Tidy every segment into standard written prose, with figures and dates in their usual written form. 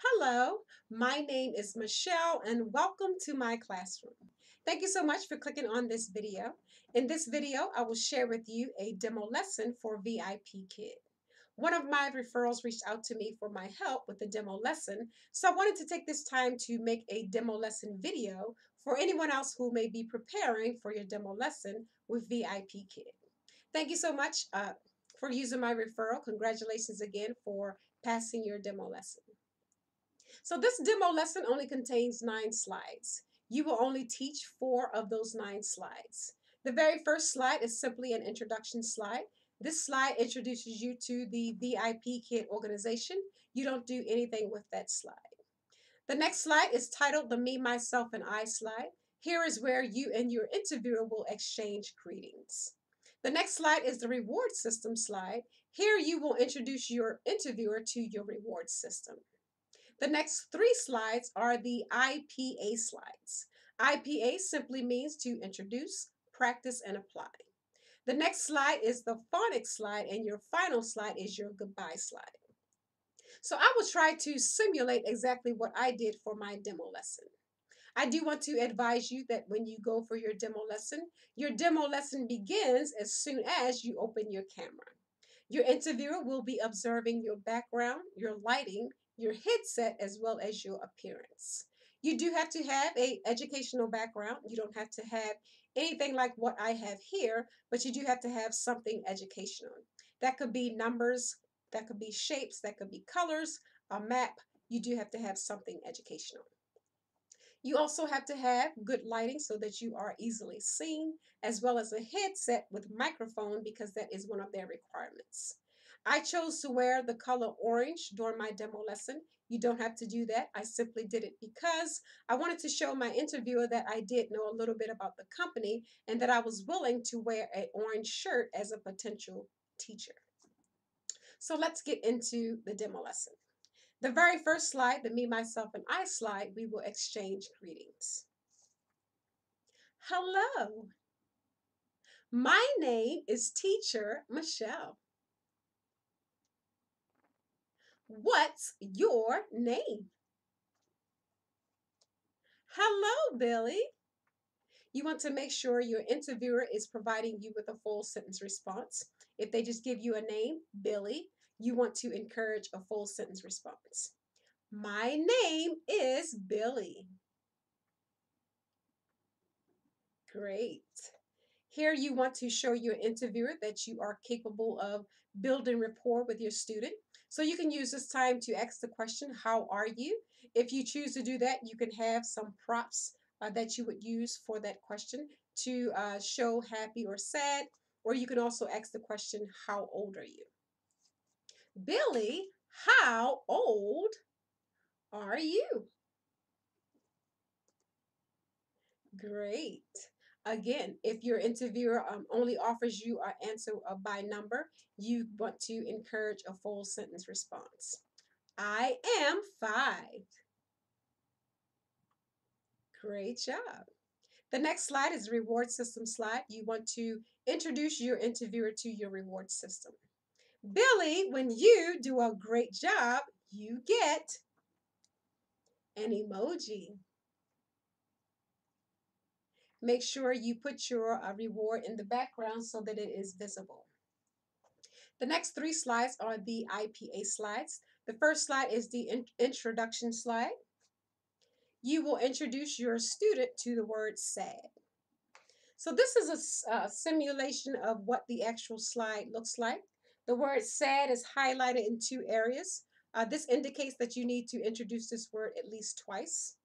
Hello, my name is Michelle and welcome to my classroom. Thank you so much for clicking on this video. In this video, I will share with you a demo lesson for VIPKid. One of my referrals reached out to me for my help with the demo lesson, so I wanted to take this time to make a demo lesson video for anyone else who may be preparing for your demo lesson with VIPKid. Thank you so much for using my referral. Congratulations again for passing your demo lesson. So this demo lesson only contains 9 slides. You will only teach 4 of those 9 slides. The very first slide is simply an introduction slide. This slide introduces you to the VIPKid organization. You don't do anything with that slide. The next slide is titled the Me, Myself, and I slide. Here is where you and your interviewer will exchange greetings. The next slide is the reward system slide. Here you will introduce your interviewer to your reward system. The next 3 slides are the IPA slides. IPA simply means to introduce, practice, and apply. The next slide is the photic slide, and your final slide is your goodbye slide. So I will try to simulate exactly what I did for my demo lesson. I do want to advise you that when you go for your demo lesson begins as soon as you open your camera. Your interviewer will be observing your background, your lighting, your headset, as well as your appearance. You do have to have an educational background. You don't have to have anything like what I have here, but you do have to have something educational. That could be numbers, that could be shapes, that could be colors, a map. You do have to have something educational. You also have to have good lighting so that you are easily seen, as well as a headset with microphone because that is one of their requirements. I chose to wear the color orange during my demo lesson. You don't have to do that. I simply did it because I wanted to show my interviewer that I did know a little bit about the company and that I was willing to wear an orange shirt as a potential teacher. So let's get into the demo lesson. The very first slide, the Me, Myself, and I slide, we will exchange greetings. Hello, my name is Teacher Michelle. What's your name? Hello, Billy. You want to make sure your interviewer is providing you with a full sentence response. If they just give you a name, Billy, you want to encourage a full sentence response. My name is Billy. Great. Here you want to show your interviewer that you are capable of building rapport with your student. So you can use this time to ask the question, how are you? If you choose to do that, you can have some props that you would use for that question to show happy or sad, or you can also ask the question, how old are you? Billy, how old are you? Great. Again, if your interviewer only offers you an answer by number, you want to encourage a full sentence response. I am 5. Great job. The next slide is the reward system slide. You want to introduce your interviewer to your reward system. Billy, when you do a great job, you get an emoji. Make sure you put your reward in the background so that it is visible. The next 3 slides are the IPA slides. The first slide is the introduction slide. You will introduce your student to the word sad. So this is a simulation of what the actual slide looks like. The word sad is highlighted in 2 areas. This indicates that you need to introduce this word at least twice.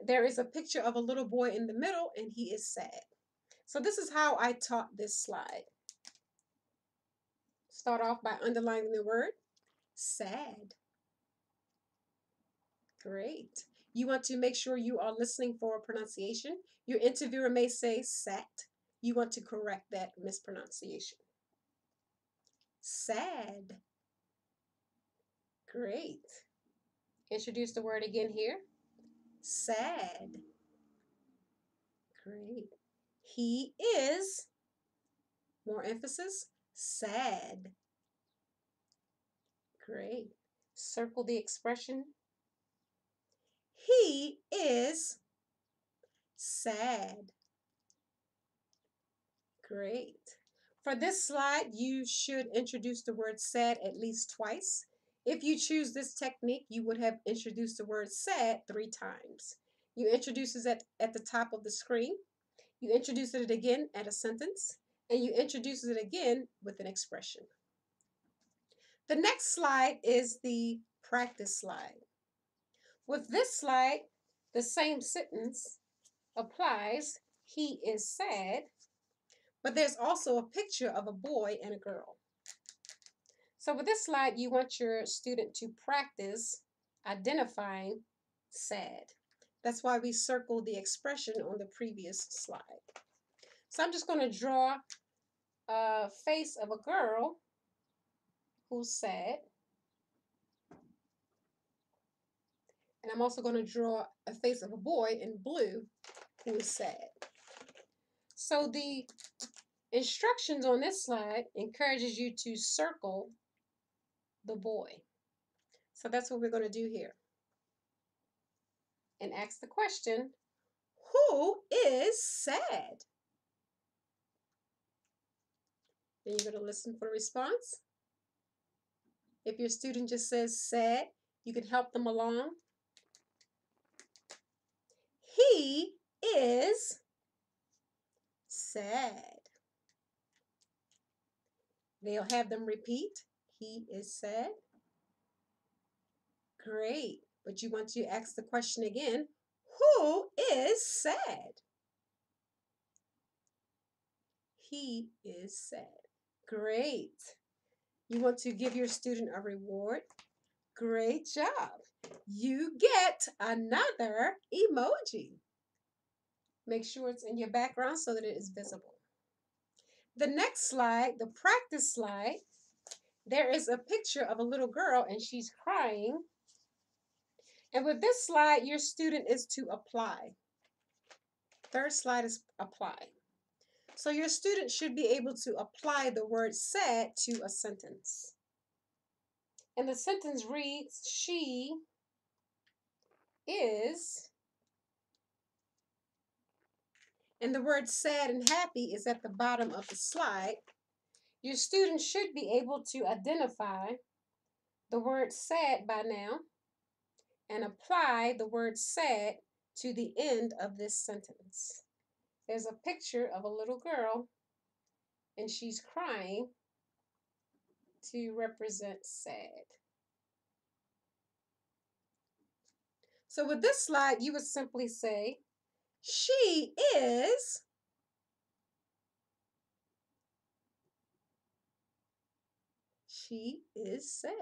There is a picture of a little boy in the middle and he is sad. So this is how I taught this slide. Start off by underlining the word sad. Great. You want to make sure you are listening for pronunciation. Your interviewer may say sat. You want to correct that mispronunciation. Sad. Great. Introduce the word again here. Sad. Great. He is, more emphasis, sad. Great. Circle the expression He is sad. Great. For this slide, you should introduce the word sad at least twice. If you choose this technique, you would have introduced the word sad 3 times. You introduce it at the top of the screen. You introduce it again at a sentence. And you introduce it again with an expression. The next slide is the practice slide. With this slide, the same sentence applies. He is sad. But there's also a picture of a boy and a girl. So with this slide, you want your student to practice identifying sad. That's why we circled the expression on the previous slide. So I'm just going to draw a face of a girl who's sad. And I'm also going to draw a face of a boy in blue who is sad. So the instructions on this slide encourages you to circle the boy. So that's what we're going to do here. And ask the question, who is sad? Then you're going to listen for the response. If your student just says sad, you can help them along. He is sad. They'll have them repeat, he is sad. Great. But you want to ask the question again, who is sad? He is sad. Great. You want to give your student a reward? Great job. You get another emoji. Make sure it's in your background so that it is visible. The next slide, the practice slide, there is a picture of a little girl and she's crying. And with this slide, your student is to apply. Third slide is apply. So your student should be able to apply the word sad to a sentence. And the sentence reads, she is, and the word sad and happy is at the bottom of the slide. Your student should be able to identify the word sad by now and apply the word sad to the end of this sentence. There's a picture of a little girl and she's crying to represent sad. So with this slide, you would simply say, she is sad.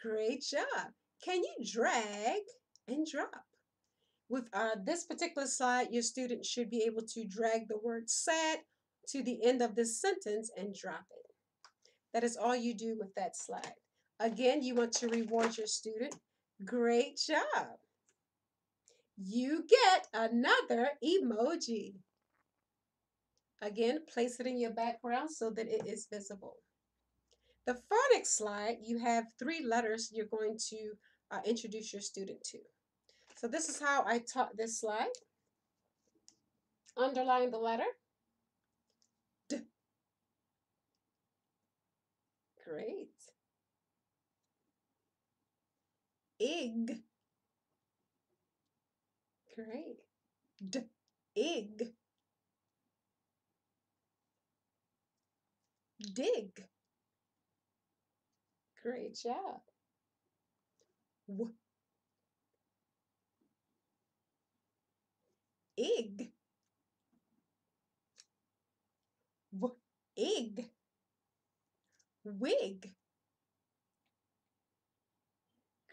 Great job. Can you drag and drop? With this particular slide, your student should be able to drag the word sad to the end of this sentence and drop it. That is all you do with that slide. Again, you want to reward your student. Great job. You get another emoji. Again, place it in your background so that it is visible. The phonics slide, you have 3 letters you're going to introduce your student to. So this is how I taught this slide. Underline the letter. D. Great. Ig. Great. D. Ig. Dig. Great job. W. Ig. W. Ig. Wig.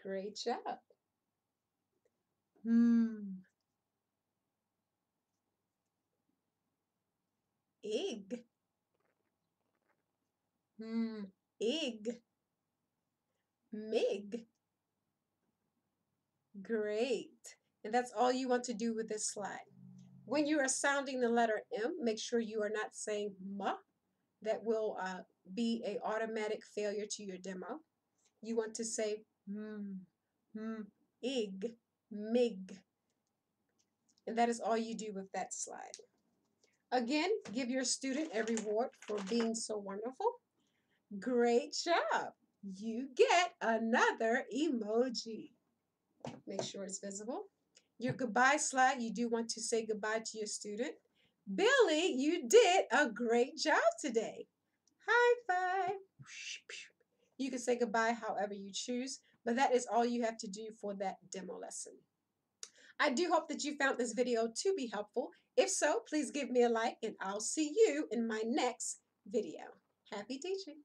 Great job. Ig. Ig. Mig. Great. And that's all you want to do with this slide. When you are sounding the letter M, make sure you are not saying ma. That will be an automatic failure to your demo. You want to say ig. MIG. And that is all you do with that slide. Again, give your student a reward for being so wonderful. Great job. You get another emoji. Make sure it's visible. Your goodbye slide, you do want to say goodbye to your student. Billy, you did a great job today. High five. You can say goodbye however you choose, but that is all you have to do for that demo lesson. I do hope that you found this video to be helpful. If so, please give me a like and I'll see you in my next video. Happy teaching!